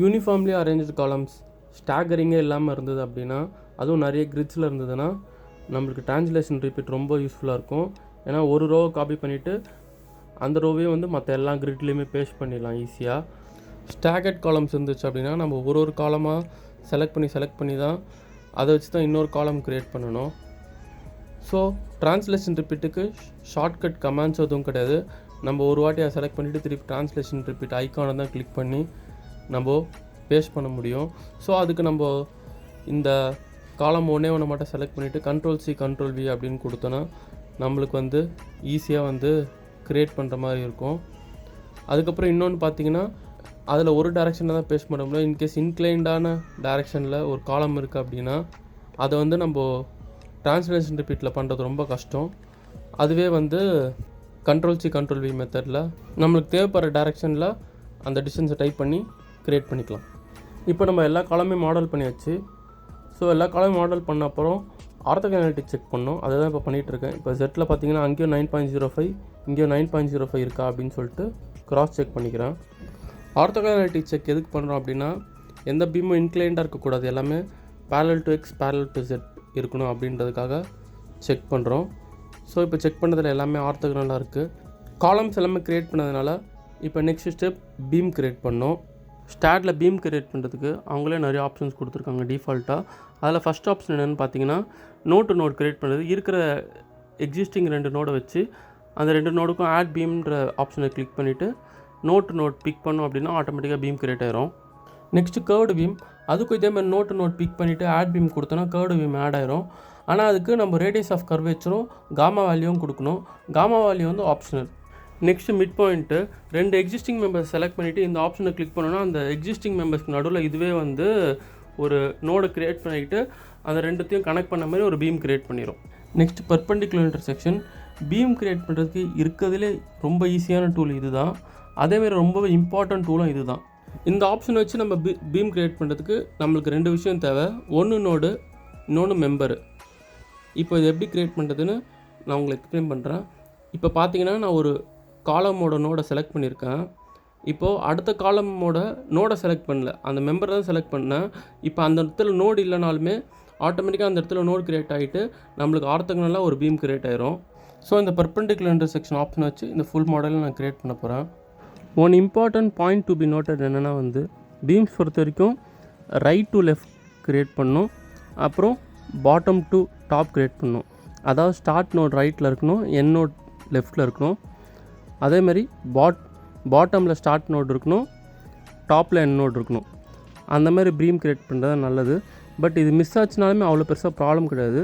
யூனிஃபார்ம்லி அரேஞ்சு காலம்ஸ் ஸ்டாகரிங்கே இல்லாமல் இருந்தது அப்படின்னா, அதுவும் நிறைய கிரிட்ஸில் இருந்ததுன்னா நம்மளுக்கு ட்ரான்ஸ்லேஷன் ரிப்பீட் ரொம்ப யூஸ்ஃபுல்லாக இருக்கும். ஏன்னா ஒரு ரோவை காப்பி பண்ணிவிட்டு அந்த ரோவே வந்து மற்ற எல்லா கிரிட்லேயுமே பேஸ்ட் பண்ணிடலாம் ஈஸியாக. ஸ்டாகர்ட் காலம்ஸ் இருந்துச்சு அப்படின்னா நம்ம ஒரு காலமாக செலக்ட் பண்ணி தான் அதை வச்சு தான் இன்னொரு காலம் க்ரியேட் பண்ணணும். ஸோ ட்ரான்ஸ்லேஷன் ரிப்பீட்டுக்கு ஷார்ட்கட் கமாண்ட்ஸ் எதுவும் கிடையாது. நம்ம ஒரு வாட்டி அதை செலக்ட் பண்ணிவிட்டு திருப்பி ட்ரான்ஸ்லேஷன் ரிப்பீட் ஐக்கானை தான் கிளிக் பண்ணி நம்ம பேஸ்ட் பண்ண முடியும். ஸோ அதுக்கு நம்ம இந்த காலம் ஒன்று மட்டும் செலக்ட் பண்ணிவிட்டு கண்ட்ரோல் சி, கண்ட்ரோல் வி அப்படின்னு கொடுத்தோன்னா நம்மளுக்கு வந்து ஈஸியாக வந்து க்ரியேட் பண்ணுற மாதிரி இருக்கும். அதுக்கப்புறம் இன்னொன்று பார்த்திங்கன்னா அதில் ஒரு டைரெக்ஷனில் தான் பேஸ்ட் பண்ண முடியும். இன்கேஸ் இன்க்ளைண்டான டைரெக்ஷனில் ஒரு காலம் இருக்குது அப்படின்னா அதை வந்து நம்ம ட்ரான்ஸ்லேஷன் ரிப்பீட்டில் பண்ணுறது ரொம்ப கஷ்டம். அதுவே வந்து கண்ட்ரோல் சி, கண்ட்ரோல் வி மெத்தடில் நம்மளுக்கு தேவைப்படுற டைரெக்ஷனில் அந்த டிஸ்டன்ஸை டைப் பண்ணி க்ரியேட் பண்ணிக்கலாம். இப்போ நம்ம எல்லா காலமே மாடல் பண்ணியாச்சு. ஸோ எல்லா காலமே மாடல் பண்ண அப்புறம் ஆர்த்தோகனாலிட்டி செக் பண்ணோம். அதை தான் இப்போ பண்ணிகிட்ருக்கேன். இப்போ ஜெட்டில் பார்த்தீங்கன்னா அங்கேயும் 9.05, இங்கேயும் 9.05 இருக்கா அப்படின்னு சொல்லிட்டு க்ராஸ் செக் பண்ணிக்கிறேன். ஆர்த்தோகனாலிட்டி செக் எதுக்கு பண்ணுறோம் அப்படின்னா எந்த பீமும் இன்க்ளைண்டாக இருக்கக்கூடாது, எல்லாமே parallel to x, parallel to z இருக்கணும் அப்படின்றதுக்காக செக் பண்ணுறோம். ஸோ இப்போ செக் பண்ணுறதுல எல்லாமே ஆர்த்தோகனலாக இருக்குது. காலம்ஸ் எல்லாமே க்ரியேட் பண்ணதுனால இப்போ நெக்ஸ்ட் ஸ்டெப் பீம் க்ரியேட் பண்ணோம். ஸ்டாட்டில் பீம் க்ரியேட் பண்ணுறதுக்கு அவங்களே நிறைய ஆப்ஷன்ஸ் கொடுத்துருக்காங்க டிஃபால்ட்டாக. அதில் ஃபஸ்ட் ஆப்ஷன் என்னென்னு பார்த்தீங்கன்னா நோட் டு நோட் க்ரியேட் பண்ணுறது. இருக்கிற எக்ஸிஸ்டிங் 2 நோடை வச்சு அந்த 2 நோடுக்கும் ஆட் பீம்ன்ற ஆப்ஷனை கிளிக் பண்ணிவிட்டு நோட் டு நோட் பிக் பண்ணோம் அப்படின்னா ஆட்டோமேட்டிக்காக பீம் க்ரியேட் ஆயிரும். நெக்ஸ்ட்டு கர்வ்டு பீம், அதுக்கும் இதே மாதிரி நோட் டு நோட் பிக் பண்ணிவிட்டு ஆட் பீம் கொடுத்தோன்னா கர்வ்டு பீம் ஆட் ஆயிரும். ஆனால் அதுக்கு நம்ம ரேடியஸ் ஆஃப் கர்வேச்சரும் காமா வேல்யூவும் கொடுக்கணும். காமா வேல்யூ வந்து optional. Next mid point 2 existing members select பண்ணிவிட்டு இந்த ஆப்ஷனை கிளிக் பண்ணோன்னா அந்த எக்ஸிஸ்டிங் மெம்பர்ஸ்க்கு நடுவில் இதுவே வந்து ஒரு நோடை க்ரியேட் பண்ணிவிட்டு அந்த ரெண்டுத்தையும் கனெக்ட் பண்ண மாதிரி ஒரு பீம் க்ரியேட் பண்ணிடும். Next perpendicular intersection. Beam create பண்ணுறதுக்கு இருக்கிறதுலே ரொம்ப ஈஸியான டூல் இது தான். அதேமாதிரி ரொம்ப இம்பார்ட்டன்ட் டூலும் இது தான். இந்த ஆப்ஷன் வச்சு நம்ம பீம் க்ரியேட் பண்ணுறதுக்கு நம்மளுக்கு 2 விஷயம் தேவை. ஒன்று நோடு, இன்னொன்று மெம்பரு. இப்போ இது எப்படி க்ரியேட் பண்ணுறதுன்னு நான் உங்களுக்கு எக்ஸ்பிளைன் பண்ணுறேன். இப்போ பார்த்தீங்கன்னா நான் ஒரு காலமோட நோடை செலக்ட் பண்ணியிருக்கேன். இப்போது அடுத்த காலமோட நோடை செலக்ட் பண்ணல, அந்த மெம்பரை தான் செலக்ட் பண்ணேன். இப்போ அந்த இடத்துல நோடு இல்லைனாலுமே ஆட்டோமேட்டிக்காக அந்த இடத்துல நோடு க்ரியேட் ஆகிட்டு நம்மளுக்கு ஆர்த்தோகனலாக ஒரு பீம் க்ரியேட் ஆயிரும். ஸோ இந்த பர்பெண்டிகுலர் இன்டர்செக்ஷன் ஆப்ஷன் வச்சு இந்த ஃபுல் மாடலை நான் க்ரியேட் பண்ண போகிறேன். One important point to be noted என்னென்னா வந்து பீம்ஸ் பொறுத்த வரைக்கும் ரைட் டு லெஃப்ட் க்ரியேட் பண்ணணும், அப்புறம் பாட்டம் டு டாப் க்ரியேட் பண்ணணும். அதாவது ஸ்டார்ட் நோட் ரைட்டில் இருக்கணும், என் நோட் லெஃப்ட்டில் இருக்கணும். அதேமாதிரி பாட்டமில் ஸ்டார்ட் நோட் இருக்கணும், டாப்பில் என் நோட் இருக்கணும். அந்த மாதிரி பீம் க்ரியேட் பண்ணுறது நல்லது. பட் இது மிஸ் ஆச்சுனாலுமே அவ்வளோ பெருசாக ப்ராப்ளம் கிடையாது.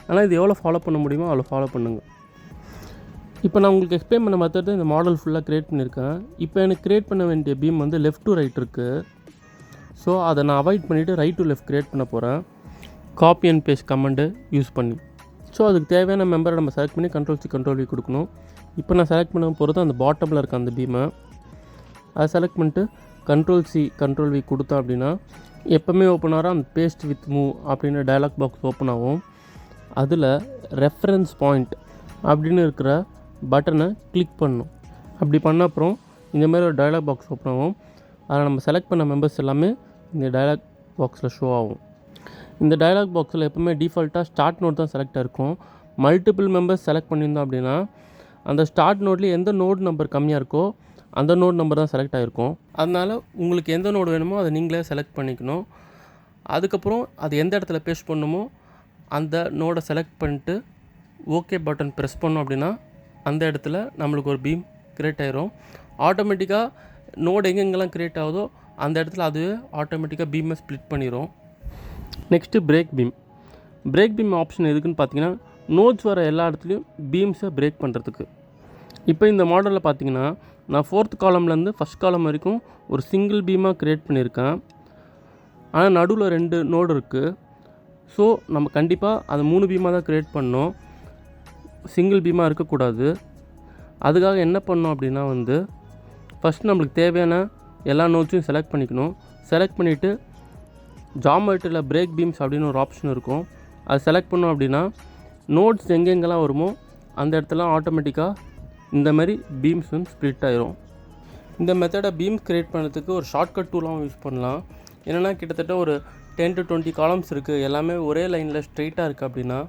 ஆனால் இது எவ்வளோ ஃபாலோ பண்ண முடியுமோ அவ்வளோ ஃபாலோ பண்ணுங்கள். இப்போ நான் உங்களுக்கு எக்ஸ்பிளைன் பண்ண மெத்தட் இந்த மாடல் ஃபுல்லாக க்ரியேட் பண்ணியிருக்கேன். இப்போ எனக்கு க்ரியேட் பண்ண வேண்டிய பீம் வந்து லெஃப்ட் டு ரைட் இருக்குது. ஸோ அதை நான் அவாய்ட் பண்ணிவிட்டு ரைட் டு லெஃப்ட் க்ரியேட் பண்ண போகிறேன், copy and paste command use பண்ணி. ஸோ அதுக்கு தேவையான மெம்பரை நம்ம செலக்ட் பண்ணி Ctrl+C Ctrl+V கொடுக்கணும். இப்போ நான் செலக்ட் பண்ண போகிறது அந்த பாட்டமில் இருக்க அந்த பீமை. அதை செலக்ட் பண்ணிட்டு Ctrl+C Ctrl+V கொடுத்தோம் அப்படின்னா எப்போவுமே ஓப்பன் ஆகிற அந்த பேஸ்ட் வித் மூவ் அப்படின்னு டயலாக் பாக்ஸ் ஓப்பன் ஆகும். அதில் ரெஃபரன்ஸ் பாயிண்ட் அப்படின்னு இருக்கிற பட்டனை கிளிக் பண்ணணும். அப்படி பண்ண அப்புறம் இந்தமாதிரி ஒரு டயலாக் பாக்ஸ் ஓப்பன் ஆகும். அதில் நம்ம செலக்ட் பண்ண மெம்பர்ஸ் எல்லாமே இந்த டயலாக் பாக்ஸில் ஷோ ஆகும். இந்த டயலாக் பாக்ஸில் எப்போவுமே டிஃபால்ட்டாக ஸ்டார்ட் நோட் தான் செலக்ட் ஆகிருக்கும். மல்டிபிள் மெம்பர்ஸ் செலக்ட் பண்ணியிருந்தோம் அப்படின்னா அந்த ஸ்டார்ட் நோட்லேயே எந்த நோட் நம்பர் கம்மியாக இருக்கோ அந்த நோட் நம்பர் தான் செலக்ட் ஆகிருக்கும். அதனால் உங்களுக்கு எந்த நோடு வேணுமோ அதை நீங்களே செலக்ட் பண்ணிக்கணும். அதுக்கப்புறம் அது எந்த இடத்துல பேஸ்ட் பண்ணணுமோ அந்த நோடை செலக்ட் பண்ணிட்டு ஓகே பட்டன் ப்ரெஸ் பண்ணோம் அப்படின்னா அந்த இடத்துல நம்மளுக்கு ஒரு பீம் க்ரியேட் ஆயிரும். ஆட்டோமேட்டிக்காக நோடு எங்கெங்கெல்லாம் க்ரியேட் ஆகுதோ அந்த இடத்துல அதுவே ஆட்டோமேட்டிக்காக பீமை ஸ்ப்ளிட் பண்ணிடும். Next break beam. Break beam option எதுக்குன்னு பார்த்தீங்கன்னா நோட்ஸ் வர எல்லா இடத்துலையும் பீம்ஸை பிரேக் பண்ணுறதுக்கு. இப்போ இந்த மாடலில் பார்த்தீங்கன்னா நான் 4th காலம்லேருந்து 1st காலம் வரைக்கும் ஒரு சிங்கிள் பீமாக க்ரியேட் பண்ணியிருக்கேன். ஆனால் நடுவில் 2 நோடு இருக்குது. ஸோ நம்ம கண்டிப்பாக அது 3 பீமாக தான் க்ரியேட் பண்ணோம், சிங்கிள் பீமாக இருக்கக்கூடாது. அதுக்காக என்ன பண்ணோம் அப்படின்னா வந்து ஃபஸ்ட் நம்மளுக்கு தேவையான எல்லா நோட்ஸையும் செலக்ட் பண்ணிக்கணும். செலக்ட் பண்ணிவிட்டு ஜாமெட்ரியில் பிரேக் பீம்ஸ் அப்படின்னு ஒரு ஆப்ஷன் இருக்கும். அது செலக்ட் பண்ணோம் அப்படின்னா நோட்ஸ் எங்கெங்கெல்லாம் வருமோ அந்த இடத்துல ஆட்டோமேட்டிக்காக இந்த மாதிரி பீம்ஸ் வந்து ஸ்ப்ளிட் ஆயிரும். இந்த மெத்தடை பீம்ஸ் க்ரியேட் பண்ணுறதுக்கு ஒரு ஷார்ட்கட் டூலாகவும் யூஸ் பண்ணலாம். என்னென்னா கிட்டத்தட்ட ஒரு 10 to 20 காலம்ஸ் இருக்குது, எல்லாமே ஒரே லைனில் ஸ்ட்ரெயிட்டாக இருக்குது அப்படின்னா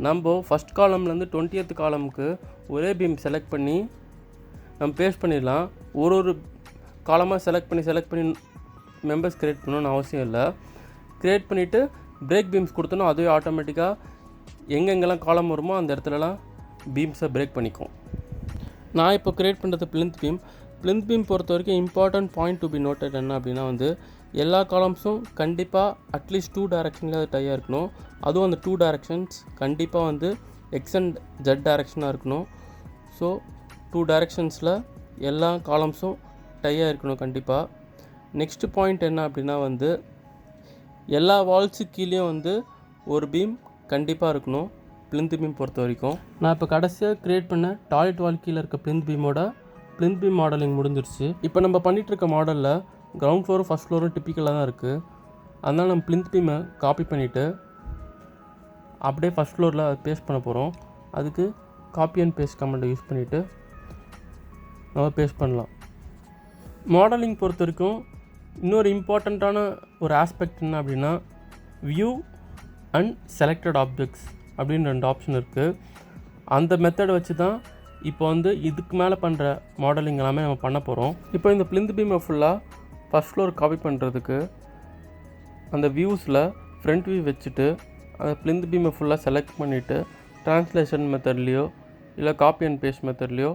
நம்ம 1st காலம்லேருந்து 20th காலமுக்கு ஒரே பீம் செலக்ட் பண்ணி நம்ம பேஸ்ட் பண்ணிடலாம். ஒரு காலமாக செலக்ட் பண்ணி மெம்பர்ஸ் க்ரியேட் பண்ணணும்னு அவசியம் இல்லை. க்ரியேட் பண்ணிவிட்டு பிரேக் பீம்ஸ் கொடுத்தோன்னா அதுவே ஆட்டோமேட்டிக்காக எங்கெங்கெல்லாம் காலம் வருமோ அந்த இடத்துலலாம் பீம்ஸை பிரேக் பண்ணிக்கும். நான் இப்போ க்ரியேட் பண்ணுறது பிளிந்த் பீம் பொறுத்த வரைக்கும் important point to be noted என்ன அப்படின்னா வந்து எல்லா காலம்ஸும் கண்டிப்பாக அட்லீஸ்ட் 2 டைரக்ஷனில் அது டையாக இருக்கணும். அதுவும் அந்த 2 டைரக்ஷன்ஸ் கண்டிப்பாக வந்து எக்ஸ் அண்ட் ஜெட் டைரக்ஷனாக இருக்கணும். ஸோ 2 டைரக்ஷன்ஸில் எல்லா காலம்ஸும் டையாக இருக்கணும் கண்டிப்பாக. நெக்ஸ்ட்டு பாயிண்ட் என்ன அப்படின்னா வந்து எல்லா வால்ஸு கீழேயும் வந்து ஒரு பீம் கண்டிப்பாக இருக்கணும் பிளிந்த் பீம் பொறுத்த வரைக்கும். நான் இப்போ கடைசியாக க்ரியேட் பண்ண டாய்லெட் வால் கீழே இருக்க பிளிந்த் பீம் மாடலிங் முடிஞ்சிருச்சு. இப்போ நம்ம பண்ணிகிட்ருக்க மாடலில் கிரவுண்ட் ஃப்ளோரும் ஃபஸ்ட் ஃப்ளோரும் டிப்பிக்கலாக தான் இருக்குது. அதனால் நம்ம பிளிந்த் பீமை காப்பி பண்ணிவிட்டு அப்படியே ஃபஸ்ட் ஃப்ளோரில் அதை பேஸ்ட் பண்ண போகிறோம். அதுக்கு காப்பி அண்ட் பேஸ்ட் கமெண்டை யூஸ் பண்ணிவிட்டு நம்ம பேஸ்ட் பண்ணலாம். மாடலிங் பொறுத்த வரைக்கும் இன்னொரு இம்பார்ட்டண்ட்டான ஒரு ஆஸ்பெக்ட் என்ன அப்படின்னா வியூ அண்ட் செலக்டட் ஆப்ஜெக்ட்ஸ் அப்படின்னு 2 ஆப்ஷன் இருக்குது. அந்த மெத்தடை வச்சு தான் இப்போ வந்து இதுக்கு மேலே பண்ணுற மாடலிங் எல்லாமே நம்ம பண்ண போகிறோம். இப்போ இந்த பிளிந்த் பீமை ஃபுல்லாக ஃபஸ்ட் ஃப்ளோர் காப்பி பண்ணுறதுக்கு அந்த வியூஸில் ஃப்ரண்ட் வியூ வச்சுட்டு அந்த பிளிந்த் பீமை ஃபுல்லாக செலக்ட் பண்ணிவிட்டு ட்ரான்ஸ்லேஷன் மெத்தட்லேயோ இல்லை காப்பி அண்ட் பேஸ்ட் மெத்தட்லேயோ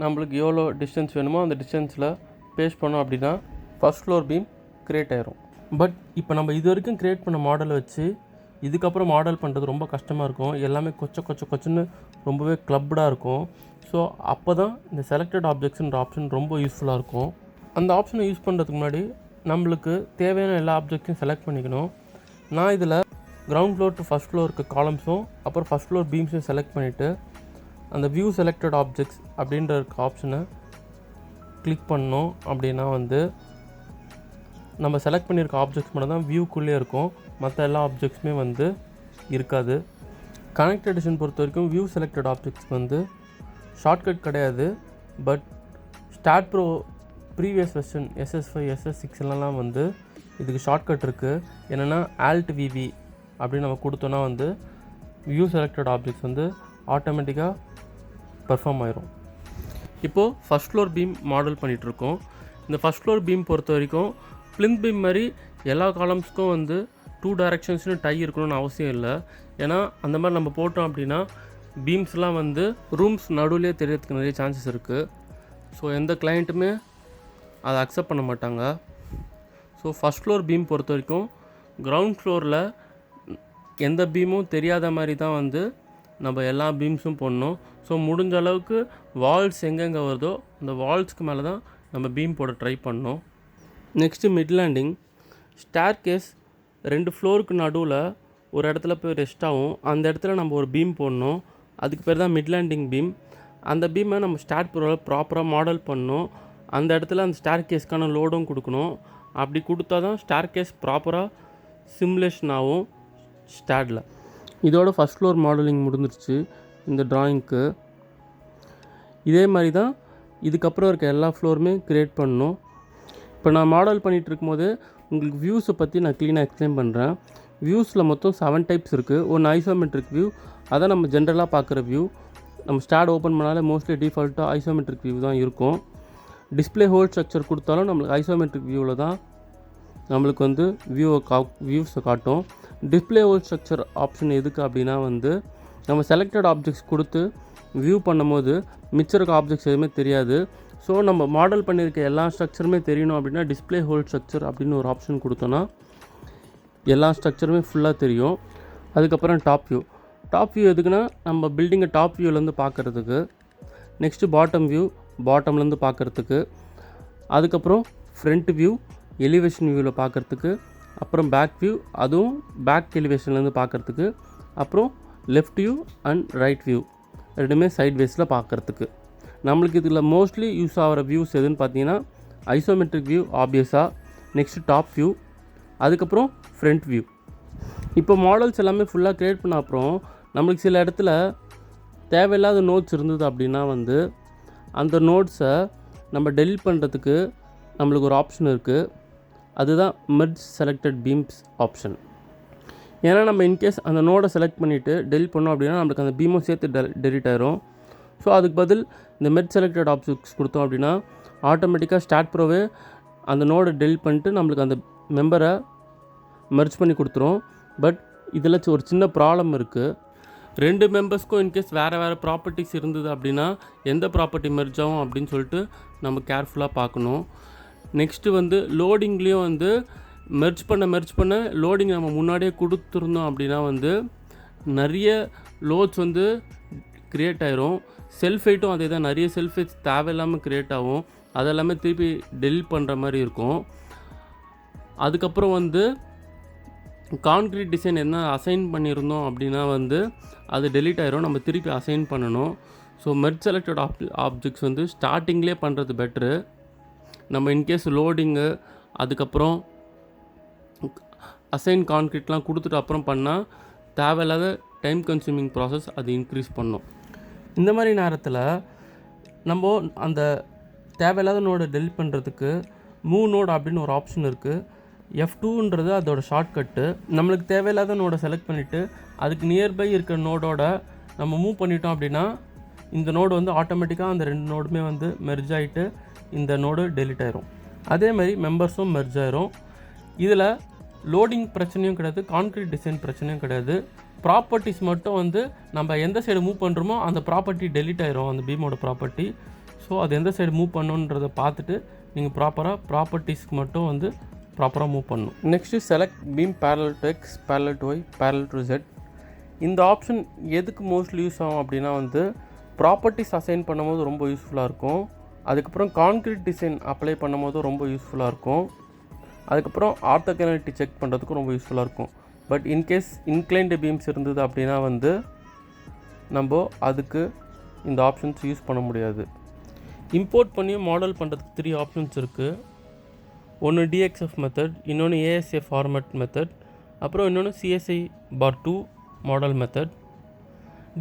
நம்மளுக்கு எவ்வளோ டிஸ்டன்ஸ் வேணுமோ அந்த டிஸ்டன்ஸில் பேஸ்ட் பண்ணோம் அப்படின்னா ஃபஸ்ட் ஃப்ளோர் பீம் க்ரியேட் ஆயிரும். பட் இப்போ நம்ம இது வரைக்கும் க்ரியேட் பண்ண மாடலை வச்சு இதுக்கப்புறம் மாடல் பண்ணுறது ரொம்ப கஷ்டமாக இருக்கும். எல்லாமே கொச்சுன்னு ரொம்பவே க்ளப்டாக இருக்கும். ஸோ அப்போ தான் இந்த செலக்டட் ஆப்ஜெக்ட்ஸ்ன்ற ஆப்ஷன் ரொம்ப யூஸ்ஃபுல்லாக இருக்கும். அந்த ஆப்ஷனை யூஸ் பண்ணுறதுக்கு முன்னாடி நம்மளுக்கு தேவையான எல்லா ஆப்ஜெக்ட்ஸையும் செலக்ட் பண்ணிக்கணும். நான் இதில் கிரவுண்ட் ஃப்ளோர் டு ஃபஸ்ட் ஃப்ளோருக்கு காலம்ஸும் அப்புறம் ஃபஸ்ட் ஃப்ளோர் பீம்ஸையும் செலக்ட் பண்ணிவிட்டு அந்த வியூ செலக்டட் ஆப்ஜெக்ட்ஸ் அப்படின்ற ஆப்ஷனை கிளிக் பண்ணோம் அப்படின்னா வந்து நம்ம செலக்ட் பண்ணியிருக்க ஆப்ஜெக்ட்ஸ் மட்டும் தான் வியூக்குள்ளே இருக்கும். மற்ற எல்லா ஆப்ஜெக்ட்ஸுமே வந்து இருக்காது. கனெக்ட் எடிஷன் பொறுத்த வரைக்கும் வியூ செலக்டட் ஆப்ஜெக்ட்ஸ் வந்து ஷார்ட்கட் கிடையாது. But start bro previous version SS5 SS6 வந்து இதுக்கு ஷார்ட்கட் இருக்குது. என்னென்னா Alt VV அப்படின்னு நம்ம கொடுத்தோன்னா வந்து வியூ செலக்டட் ஆப்ஜெக்ட்ஸ் வந்து ஆட்டோமேட்டிக்காக பர்ஃபார்ம் ஆயிரும். இப்போது ஃபஸ்ட் ஃப்ளோர் பீம் மாடல் பண்ணிகிட்ருக்கோம். இந்த ஃபஸ்ட் ஃப்ளோர் பீம் பொறுத்த வரைக்கும் ப்ளிந்த் பீம் மாதிரி எல்லா காலம்ஸ்க்கும் வந்து 2 டைரக்ஷன்ஸ்னு டை இருக்கணும்னு அவசியம் இல்லை. ஏன்னா அந்த மாதிரி நம்ம போட்டோம் அப்படின்னா பீம்ஸ்லாம் வந்து ரூம்ஸ் நடுவுலேயே தெரியறதுக்கு நிறைய சான்சஸ் இருக்குது. ஸோ எந்த கிளைண்ட்டுமே அதை அக்செப்ட் பண்ண மாட்டாங்க. ஸோ ஃபஸ்ட் ஃப்ளோர் பீம் பொறுத்த வரைக்கும் கிரவுண்ட் ஃப்ளோரில் எந்த பீமும் தெரியாத மாதிரி தான் வந்து நம்ம எல்லா பீம்ஸும் போடணும். ஸோ முடிஞ்ச அளவுக்கு வால்ஸ் எங்கெங்கே வருதோ அந்த வால்ஸ்க்கு மேலே தான் நம்ம பீம் போட ட்ரை பண்ணணும். Next mid landing. Staircase 2 ஃப்ளோருக்கு நடுவில் ஒரு இடத்துல போய் ரெஸ்ட் ஆகும். அந்த இடத்துல நம்ம ஒரு பீம் போடணும். அதுக்கு பேர் தான் மிட் லேண்டிங் பீம். அந்த பீமை நம்ம ஸ்டார் ப்ரோவில் ப்ராப்பராக மாடல் பண்ணணும். அந்த இடத்துல அந்த ஸ்டேர் கேஸ்க்கான லோடும் கொடுக்கணும். அப்படி கொடுத்தா தான் ஸ்டேர் கேஸ் ப்ராப்பராக சிமுலேஷன் ஆகும் ஸ்டாடில். இதோட ஃபஸ்ட் ஃப்ளோர் மாடலிங் முடிஞ்சிருச்சு இந்த ட்ராயிங்க்கு. இதே மாதிரி தான் இதுக்கப்புறம் இருக்க எல்லா ஃப்ளோருமே க்ரியேட் பண்ணணும். இப்போ நான் மாடல் பண்ணிகிட்டு இருக்கும்போது உங்களுக்கு வியூஸை பற்றி நான் க்ளீனாக எக்ஸ்பிளைன் பண்ணுறேன். வியூஸில் மொத்தம் 7 டைப்ஸ் இருக்குது. ஒன்று ஐசோமெட்ரிக் வியூ, அதை நம்ம ஜென்ரலாக பார்க்குற வியூ. நம்ம ஸ்டாட் ஓப்பன் பண்ணாலே மோஸ்ட்லி டிஃபால்ட்டாக ஐசோமெட்ரிக் வியூ தான் இருக்கும். டிஸ்பிளே ஹோல் ஸ்ட்ரக்சர் கொடுத்தாலும் நம்மளுக்கு ஐசோமெட்ரிக் வியூவில் தான் நம்மளுக்கு வந்து வியூஸை காட்டும். டிஸ்பிளே ஹோல் ஸ்ட்ரக்சர் ஆப்ஷன் எதுக்கு அப்படின்னா வந்து நம்ம செலக்டட் ஆப்ஜெக்ட்ஸ் கொடுத்து வியூ பண்ணும்போது மிச்சம் இருக்க ஆப்ஜெக்ட்ஸ் எதுவுமே தெரியாது. ஸோ நம்ம மாடல் பண்ணியிருக்க எல்லா ஸ்ட்ரக்சருமே தெரியணும் அப்படின்னா டிஸ்பிளே ஹோல் ஸ்ட்ரக்சர் அப்படின்னு ஒரு ஆப்ஷன் கொடுத்தோன்னா எல்லா ஸ்ட்ரக்சருமே ஃபுல்லாக தெரியும். அதுக்கப்புறம் டாப் வியூ எதுக்குன்னா நம்ம பில்டிங்கை டாப் வியூலேருந்து பார்க்குறதுக்கு. நெக்ஸ்ட்டு பாட்டம் வியூ, பாட்டம்லேருந்து பார்க்குறதுக்கு. அதுக்கப்புறம் ஃப்ரண்ட் வியூ எலிவேஷன் வியூவில் பார்க்குறதுக்கு. அப்புறம் பேக் வியூ, அதுவும் பேக் எலிவேஷன்லேருந்து பார்க்குறதுக்கு. அப்புறம் left view and right view ரெண்டுமே சைட் வேஸில் பார்க்குறதுக்கு. நம்மளுக்கு இதில் மோஸ்ட்லி யூஸ் ஆகிற வியூஸ் எதுன்னு பார்த்தீங்கன்னா ஐசோமெட்ரிக் வியூ ஆப்வியஸாக, நெக்ஸ்ட்டு டாப் வியூ, அதுக்கப்புறம் ஃப்ரண்ட் வியூ. இப்போ மாடல்ஸ் எல்லாமே ஃபுல்லாக க்ரியேட் பண்ண அப்புறம் நம்மளுக்கு சில இடத்துல தேவையில்லாத நோட்ஸ் இருந்தது அப்படின்னா வந்து அந்த நோட்ஸை நம்ம டெலீட் பண்ணுறதுக்கு நம்மளுக்கு ஒரு ஆப்ஷன் இருக்குது. அதுதான் மெர்ஜ் செலக்டட் பீம்ஸ் ஆப்ஷன். ஏன்னா நம்ம இன்கேஸ் அந்த நோடை செலக்ட் பண்ணிவிட்டு டெலீட் பண்ணோம் அப்படின்னா நம்மளுக்கு அந்த பீமும் சேர்த்து டெலீட் ஆயிரும். ஸோ அதுக்கு பதில் இந்த மெர்ஜ் செலக்டட் ஆப்ஜெக்ட்ஸ் கொடுத்தோம் அப்படின்னா ஆட்டோமேட்டிக்காக ஸ்டார்ட் ப்ரோவே அந்த நோடை டெலீட் பண்ணிட்டு நம்மளுக்கு அந்த மெம்பரை மெர்ஜ் பண்ணி கொடுத்துரும். பட் இதில் ஒரு சின்ன ப்ராப்ளம் இருக்குது. 2 மெம்பர்ஸ்க்கும் இன்கேஸ் வேறு ப்ராப்பர்ட்டிஸ் இருந்தது அப்படின்னா எந்த ப்ராப்பர்ட்டி மெர்ஜ் ஆகும் அப்படின்னு சொல்லிட்டு நம்ம கேர்ஃபுல்லாக பார்க்கணும். நெக்ஸ்ட்டு வந்து லோடிங்லேயும் வந்து மெர்ஜ் பண்ண லோடிங் நம்ம முன்னாடியே கொடுத்துருந்தோம் அப்படின்னா வந்து நிறைய லோட்ஸ் வந்து க்ரியேட் ஆயிரும். செல்ஃப் ஹைட்டும் அதே தான், நிறைய செல்ஃப் ஹைட்ஸ் தேவையில்லாமல் க்ரியேட் ஆகும். அதெல்லாமே திருப்பி டெலீட் பண்ணுற மாதிரி இருக்கும். அதுக்கப்புறம் வந்து கான்க்ரீட் டிசைன் என்ன அசைன் பண்ணியிருந்தோம் அப்படின்னா வந்து அது டெலீட் ஆயிரும். நம்ம திருப்பி அசைன் பண்ணணும். ஸோ மெர்ஜ் செலக்டட் ஆப்ஜெக்ட்ஸ் வந்து ஸ்டார்டிங்லேயே பண்ணுறது பெட்ரு. நம்ம இன்கேஸ் லோடிங்கு அதுக்கப்புறம் அசைன் கான்க்ரீட்லாம் கொடுத்துட்டு அப்புறம் பண்ணால் தேவையில்லாத டைம் கன்சூமிங் ப்ராசஸ் அது இன்க்ரீஸ் பண்ணும். இந்த மாதிரி நேரத்தில் நம்ம அந்த தேவையில்லாத நோடை டெலிட் பண்ணுறதுக்கு மூவ் நோட் அப்படின்னு ஒரு ஆப்ஷன் இருக்குது. F2ன்றது அதோட ஷார்ட்கட்டு. நம்மளுக்கு தேவையில்லாத நோடை செலக்ட் பண்ணிவிட்டு அதுக்கு நியர்பை இருக்கிற நோடோட நம்ம மூவ் பண்ணிட்டோம் அப்படின்னா இந்த நோடு வந்து ஆட்டோமேட்டிக்காக அந்த 2 நோடுமே வந்து மெர்ஜ் ஆகிட்டு இந்த நோடு டெலிட் ஆயிரும். அதே மாதிரி மெம்பர்ஸும் மெர்ஜ் ஆயிரும். இதில் லோடிங் பிரச்சனையும் கிடையாது, கான்க்ரீட் டிசைன் பிரச்சனையும் கிடையாது. ப்ராப்பர்ட்டிஸ் மட்டும் வந்து நம்ம எந்த சைடு மூவ் பண்ணுறோமோ அந்த ப்ராப்பர்ட்டி டெலிட் ஆயிரும், அந்த பீமோட ப்ராப்பர்ட்டி. ஸோ அது எந்த சைடு மூவ் பண்ணணுன்றதை பார்த்துட்டு நீங்கள் ப்ராப்பராக ப்ராப்பர்ட்டிஸ்க்கு மட்டும் வந்து ப்ராப்பராக மூவ் பண்ணணும். Next select beam parallel to x, parallel to y, parallel to z. இந்த ஆப்ஷன் எதுக்கு மோஸ்ட்லி யூஸ் ஆகும் அப்படின்னா வந்து ப்ராப்பர்ட்டிஸ் அசைன் பண்ணும்போது ரொம்ப யூஸ்ஃபுல்லாக இருக்கும். அதுக்கப்புறம் கான்க்ரீட் டிசைன் அப்ளை பண்ணும்போது ரொம்ப யூஸ்ஃபுல்லாக இருக்கும். அதுக்கப்புறம் ஆர்த்தோகனாலிட்டி செக் பண்ணுறதுக்கும் ரொம்ப யூஸ்ஃபுல்லாக இருக்கும். பட் இன்கேஸ் இன்க்ளைன்டு பீம்ஸ் இருந்தது அப்படின்னா வந்து நம்ம அதுக்கு இந்த ஆப்ஷன்ஸ் யூஸ் பண்ண முடியாது. இம்போர்ட் பண்ணி மாடல் பண்ணுறதுக்கு 3 ஆப்ஷன்ஸ் இருக்குது. ஒன்று DXF மெத்தட், இன்னொன்று ASA ஃபார்மேட் மெத்தட், அப்புறம் இன்னொன்று CSI bar 2 model method.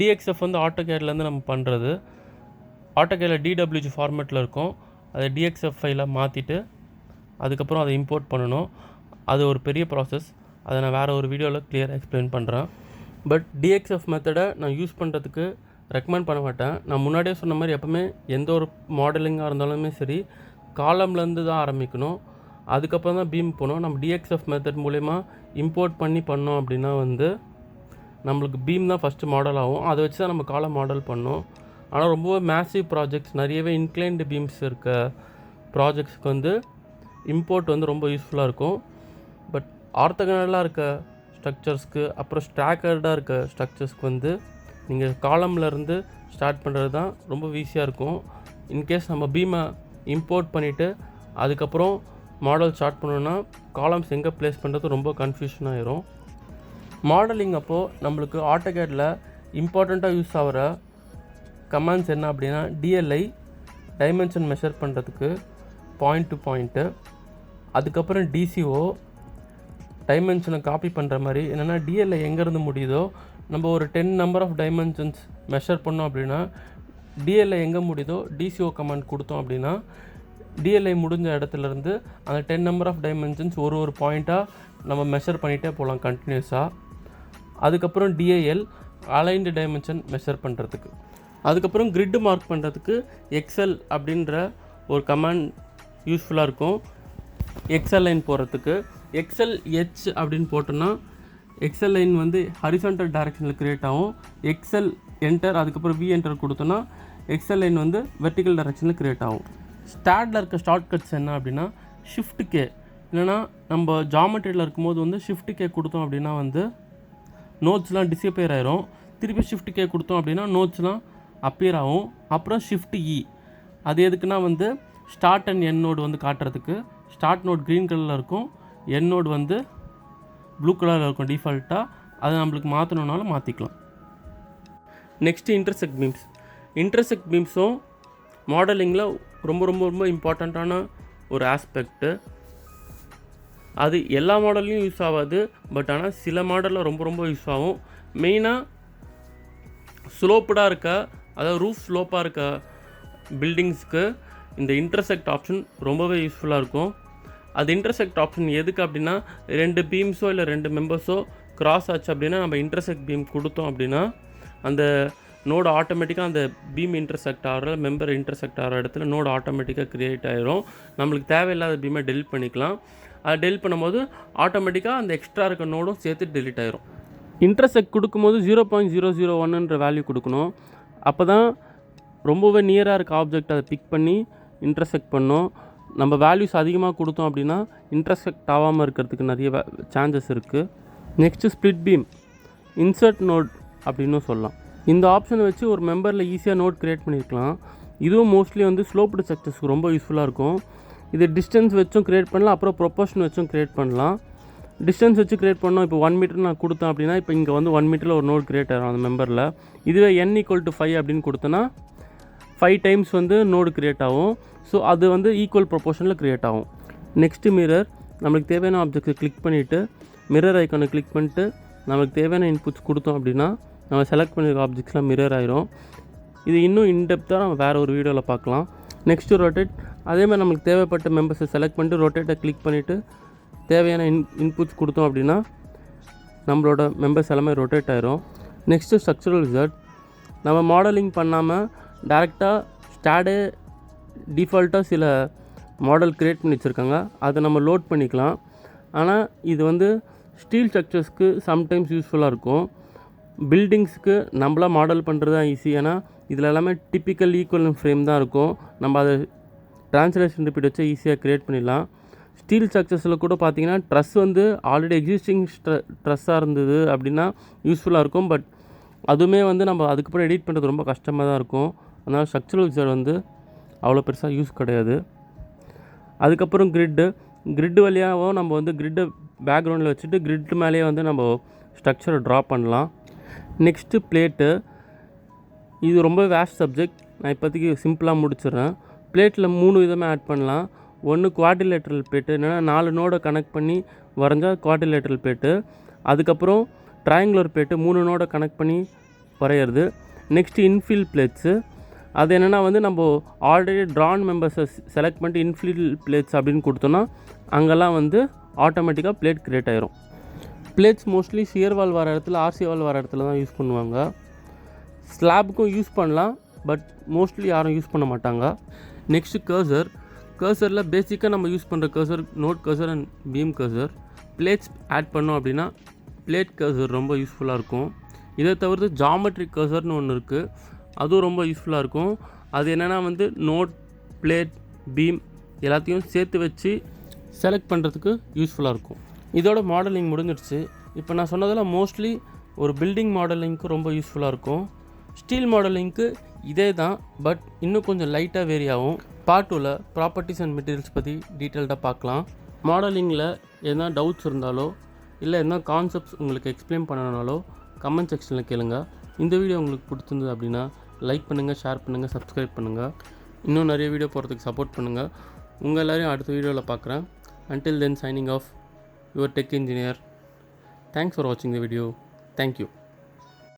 DXF வந்து ஆட்டோகேட்லேருந்து நம்ம பண்ணுறது. ஆட்டோகேடில் DWG ஃபார்மேட்டில் இருக்கும். அதை DXF ஃபைலாக மாற்றிட்டு அதுக்கப்புறம் அதை இம்போர்ட் பண்ணணும். அது ஒரு பெரிய ப்ராசஸ். அதை நான் வேறு ஒரு வீடியோவில் கிளியராக எக்ஸ்பிளைன் பண்ணுறேன். பட் DXF மெத்தடை நான் யூஸ் பண்ணுறதுக்கு ரெக்கமெண்ட் பண்ண மாட்டேன். நான் முன்னாடியே சொன்ன மாதிரி எப்போவுமே எந்த ஒரு மாடலிங்காக இருந்தாலுமே சரி காலம்லேருந்து தான் ஆரம்பிக்கணும். அதுக்கப்புறம் தான் பீம் போகணும். நம்ம DXF மெத்தட் மூலயமா இம்போர்ட் பண்ணி பண்ணோம் அப்படின்னா வந்து நம்மளுக்கு பீம் தான் ஃபஸ்ட்டு மாடல் ஆகும். அதை வச்சு தான் நம்ம காலம் மாடல் பண்ணோம். ஆனால் ரொம்பவே மேசிவ் ப்ராஜெக்ட்ஸ், நிறையவே இன்க்ளைன்டு பீம்ஸ் இருக்க ப்ராஜெக்ட்ஸ்க்கு வந்து இம்போர்ட் வந்து ரொம்ப யூஸ்ஃபுல்லாக இருக்கும். பட் ஆர்த்தோகனலாக இருக்க ஸ்ட்ரக்சர்ஸ்க்கு, அப்புறம் ஸ்டாக்கர்டாக இருக்க ஸ்ட்ரக்சர்ஸ்க்கு வந்து நீங்கள் காலம்லேருந்து ஸ்டார்ட் பண்ணுறது தான் ரொம்ப ஈஸியாக இருக்கும். இன்கேஸ் நம்ம பீமை இம்போர்ட் பண்ணிவிட்டு அதுக்கப்புறம் மாடல் ஸ்டார்ட் பண்ணோன்னா காலம்ஸ் எங்கே ப்ளேஸ் பண்ணுறது ரொம்ப கன்ஃபியூஷன் ஆகிரும். மாடலிங் அப்போது நம்மளுக்கு ஆட்டோகேடில் இம்பார்ட்டண்ட்டாக யூஸ் ஆகிற கமாண்ட்ஸ் என்ன அப்படின்னா DLI டைமென்ஷன் மெஷர் பண்ணுறதுக்கு பாயிண்ட் டு பாயிண்ட்டு, அதுக்கப்புறம் DCO டைமென்ஷனை காப்பி பண்ணுற மாதிரி. என்னென்னா DLI எங்கேருந்து முடியுதோ நம்ம ஒரு 10 நம்பர் ஆஃப் டைமென்ஷன்ஸ் மெஷர் பண்ணோம் அப்படின்னா DLI எங்கே முடியுதோ DCO கமாண்ட் கொடுத்தோம் அப்படின்னா DLI முடிஞ்ச இடத்துலேருந்து அந்த 10 நம்பர் ஆஃப் டைமென்ஷன்ஸ் ஒரு பாயிண்ட்டாக நம்ம மெஷர் பண்ணிகிட்டே போகலாம் கண்டினியூஸாக. அதுக்கப்புறம் DIL அலைன்டு டைமென்ஷன் மெஷர் பண்ணுறதுக்கு. அதுக்கப்புறம் கிரிட் மார்க் பண்ணுறதுக்கு எக்ஸல் அப்படின்ற ஒரு கமாண்ட் யூஸ்ஃபுல்லாக இருக்கும். எக்ஸல் லைன் போகிறதுக்கு எக்ஸல் H அப்படின்னு போட்டோன்னா எக்ஸல் லைன் வந்து ஹரிசாண்டல் டைரக்ஷனில் க்ரியேட் ஆகும். எக்ஸல் என்டர் அதுக்கப்புறம் V என்டர் கொடுத்தோன்னா எக்ஸல் லைன் வந்து வெர்டிக்கல் டைரக்ஷனில் க்ரியேட் ஆகும். ஸ்டார்டில் இருக்க ஷார்ட்கட்ஸ் என்ன அப்படின்னா ஷிஃப்ட் K, இல்லைனா நம்ம ஜாமெட்ரியில் இருக்கும்போது வந்து ஷிஃப்ட் K கொடுத்தோம் அப்படின்னா வந்து நோட்ஸ்லாம் டிஸப்பியர் ஆயிரும். திருப்பி ஷிஃப்ட் K கொடுத்தோம் அப்படின்னா நோட்ஸ்லாம் அப்பியர் ஆகும். அப்புறம் ஷிஃப்ட் E, அது எதுக்குன்னா வந்து ஸ்டார்ட் அண்ட் என் நோடு வந்து காட்டுறதுக்கு. ஸ்டார்ட் நோட் க்ரீன் கலரில் இருக்கும், என் நோடு வந்து ப்ளூ கலரில் இருக்கும் டிஃபால்ட்டாக. அதை நம்மளுக்கு மாற்றணுன்னாலும் மாற்றிக்கலாம். Next intersect beams. இன்டர்செக்ட் பீம்ஸும் மாடலிங்கில் ரொம்ப ரொம்ப ரொம்ப இம்பார்ட்டண்ட்டான ஒரு ஆஸ்பெக்ட்டு. அது எல்லா மாடல்லையும் யூஸ் ஆகாது, பட் ஆனால் சில மாடலில் ரொம்ப ரொம்ப யூஸ் ஆகும். மெயினாக ஸ்லோப்டாக இருக்க, அதாவது ரூஃப் ஸ்லோப்பாக இருக்க பில்டிங்ஸ்க்கு இந்த இன்டர்செக்ட் ஆப்ஷன் ரொம்பவே யூஸ்ஃபுல்லாக இருக்கும். அது இன்டர்செக்ட் ஆப்ஷன் எதுக்கு அப்படின்னா 2 பீம்ஸோ இல்லை 2 மெம்பர்ஸோ கிராஸ் ஆச்சு அப்படின்னா நம்ம இன்டர்செக்ட் பீம் கொடுத்தோம் அப்படின்னா அந்த நோடு ஆட்டோமேட்டிக்காக அந்த பீம் இன்டர்செக்ட் ஆகிற மெம்பர் இன்டர்செக்ட் ஆகிற இடத்துல நோடு ஆட்டோமேட்டிக்காக க்ரியேட் ஆகிரும். நம்மளுக்கு தேவையில்லாத பீமை டெலிட் பண்ணிக்கலாம். அதை டெலிட் பண்ணும்போது ஆட்டோமேட்டிக்காக அந்த எக்ஸ்ட்ரா இருக்க நோடும் சேர்த்து டெலிட் ஆகிரும். இன்டர்செக்ட் கொடுக்கும்போது 0.001ன்ற வேல்யூ கொடுக்கணும். அப்போ தான் ரொம்பவே நியராக இருக்க ஆப்ஜெக்ட் அதை பிக் பண்ணி இன்டர்செக்ட் பண்ணோம். நம்ம வேல்யூஸ் அதிகமாக கொடுத்தோம் அப்படின்னா இன்டர்செக்ட் ஆகாமல் இருக்கிறதுக்கு நிறைய சான்சஸ் இருக்குது. Next split beam, insert node அப்படின்னு சொல்லலாம். இந்த ஆப்ஷனை வச்சு ஒரு மெம்பரில் ஈஸியாக நோட் க்ரியேட் பண்ணியிருக்கலாம். இதுவும் மோஸ்ட்லி வந்து ஸ்லோப்டு ஸ்ட்ரக்சர்ஸ்க்கு ரொம்ப யூஸ்ஃபுல்லாக இருக்கும். இது டிஸ்டன்ஸ் வச்சும் க்ரியேட் பண்ணலாம், அப்புறம் ப்ரொப்போர்ஷன் வச்சும் க்ரியேட் பண்ணலாம். டிஸ்டன்ஸ் வச்சு க்ரியேட் பண்ணோம். இப்போ 1 மீட்டர் நான் கொடுத்தேன் அப்படின்னா இப்போ இங்கே வந்து 1 மீட்டரில் ஒரு நோட் க்ரியேட் ஆகும் அந்த மெம்பரில். இதுவே n = 5 அப்படின்னு கொடுத்தோன்னா 5 டைம்ஸ் வந்து நோடு க்ரியேட் ஆகும். ஸோ அது வந்து ஈக்குவல் ப்ரொப்போர்ஷனில் க்ரியேட் ஆகும். Next mirror. நம்மளுக்கு தேவையான ஆப்ஜெக்ட்ஸை கிளிக் பண்ணிவிட்டு மிரர் ஐக்கானை கிளிக் பண்ணிட்டு நம்மளுக்கு தேவையான இன்புட்ஸ் கொடுத்தோம் அப்படின்னா நம்ம செலக்ட் பண்ணியிருக்க ஆப்ஜெக்ட்ஸ்லாம் மிரர் ஆயிரும். இது இன்னும் இன்டெப்த்தாக நம்ம வேறு ஒரு வீடியோவில் பார்க்கலாம். Next rotate. அதேமாதிரி நம்மளுக்கு தேவைப்பட்ட மெம்பர்ஸை செலக்ட் பண்ணிட்டு ரொட்டேட்டை கிளிக் பண்ணிவிட்டு தேவையான இன்புட்ஸ் கொடுத்தோம் அப்படின்னா நம்மளோட மெம்பர்ஸ் எல்லாமே ரொட்டேட் ஆயிரும். Next structural wizard. நம்ம மாடலிங் பண்ணாமல் டேரெக்டாக ஸ்டாடே டிஃபால்ட்டாக சில மாடல் க்ரியேட் பண்ணி வச்சுருக்காங்க, அதை நம்ம லோட் பண்ணிக்கலாம். ஆனால் இது வந்து ஸ்டீல் ஸ்ட்ரக்சர்ஸ்க்கு சம்டைம்ஸ் யூஸ்ஃபுல்லாக இருக்கும். பில்டிங்ஸ்க்கு நம்மளாக மாடல் பண்ணுறது தான் ஈஸி. ஏன்னா இதில் எல்லாமே டிப்பிக்கல் ஈக்குவல் ஃப்ரேம் தான் இருக்கும். நம்ம அதை ட்ரான்ஸ்லேஷன் ரிப்பீட் வச்சு ஈஸியாக க்ரியேட் பண்ணிடலாம். ஸ்டீல் ஸ்ட்ரக்சர்ஸில் கூட பார்த்தீங்கன்னா ட்ரஸ் வந்து ஆல்ரெடி எக்ஸிஸ்டிங் ட்ரஸ்ஸாக இருந்தது அப்படின்னா யூஸ்ஃபுல்லாக இருக்கும். பட் அதுவுமே வந்து நம்ம அதுக்கப்புறம் எடிட் பண்ணுறது ரொம்ப கஷ்டமாக தான் இருக்கும். அதனால் ஸ்ட்ரக்சரல் விசார்ட் வந்து அவ்வளோ பெருசாக யூஸ் கிடையாது. அதுக்கப்புறம் கிரிட்டு வழியாகவும் நம்ம வந்து கிரிட்டை பேக்ரவுண்டில் வச்சுட்டு கிரிட்டு மேலேயே வந்து நம்ம ஸ்ட்ரக்சரை ட்ரா பண்ணலாம். Next plate. இது ரொம்ப வேஸ்ட் சப்ஜெக்ட். நான் இப்போதைக்கு சிம்பிளாக முடிச்சிடுறேன். பிளேட்டில் 3 விதமாக ஆட் பண்ணலாம். ஒன்று குவாட்ரிலேட்ரல் பிளேட்டு, என்னென்னா 4 நோடை கனெக்ட் பண்ணி வரைஞ்சா குவாட்ரிலேட்ரல் பிளேட்டு. அதுக்கப்புறம் ட்ரையாங்குலர் பிளேட்டு 3 நோடை கனெக்ட் பண்ணி வரைகிறது. Next infill plates. அது என்னென்னா வந்து நம்ம ஆல்ரெடி ட்ரான் மெம்பர்ஸை செலக்ட் பண்ணிட்டு இன்ஃபில் பிளேட்ஸ் அப்படின்னு கொடுத்தோன்னா அங்கெல்லாம் வந்து ஆட்டோமேட்டிக்காக பிளேட் க்ரியேட் ஆயிரும். பிளேட்ஸ் மோஸ்ட்லி ஷியர் வால் வர இடத்துல, ஆர்சி வால் வர இடத்துல தான் யூஸ் பண்ணுவாங்க. ஸ்லாபுக்கும் யூஸ் பண்ணலாம், பட் மோஸ்ட்லி யாரும் யூஸ் பண்ண மாட்டாங்க. நெக்ஸ்ட்டு கர்சரில் பேசிக்காக நம்ம யூஸ் பண்ணுற cursor node cursor and beam cursor. Plates add பண்ணோம் அப்படின்னா பிளேட் கர்சர் ரொம்ப யூஸ்ஃபுல்லாக இருக்கும். இதை தவிர்த்து ஜாமெட்ரிக் கர்சர்னு ஒன்று இருக்குது, அதுவும் ரொம்ப யூஸ்ஃபுல்லாக இருக்கும். அது என்னென்னா வந்து நோட், பிளேட், பீம் எல்லாத்தையும் சேர்த்து வச்சு செலக்ட் பண்ணுறதுக்கு யூஸ்ஃபுல்லாக இருக்கும். இதோட மாடலிங் முடிஞ்சிடுச்சு. இப்போ நான் சொன்னதில் மோஸ்ட்லி ஒரு பில்டிங் மாடலிங்க்கு ரொம்ப யூஸ்ஃபுல்லாக இருக்கும். ஸ்டீல் மாடலிங்க்கு இதே தான், பட் இன்னும் கொஞ்சம் லைட்டாக வேரி ஆகும். பார்ட் 2ல் ப்ராப்பர்ட்டிஸ் அண்ட் மெட்டீரியல்ஸ் பற்றி டீட்டெயில்டாக பார்க்கலாம். மாடலிங்கில் எதனா டவுட்ஸ் இருந்தாலோ இல்லை எதனா கான்செப்ட்ஸ் உங்களுக்கு எக்ஸ்பிளைன் பண்ணனாலோ கமெண்ட் செக்ஷனில் கேளுங்க. இந்த வீடியோ உங்களுக்கு பிடிச்சிருந்தது அப்படின்னா லைக் பண்ணுங்கள், ஷேர் பண்ணுங்கள், சப்ஸ்கிரைப் பண்ணுங்கள். இன்னும் நிறைய வீடியோ போகிறதுக்கு சப்போர்ட் பண்ணுங்கள். உங்கள் எல்லோரையும் அடுத்த வீடியோவில் பார்க்குறேன். Until then, signing off, your tech engineer. Thanks for watching the video. Thank you.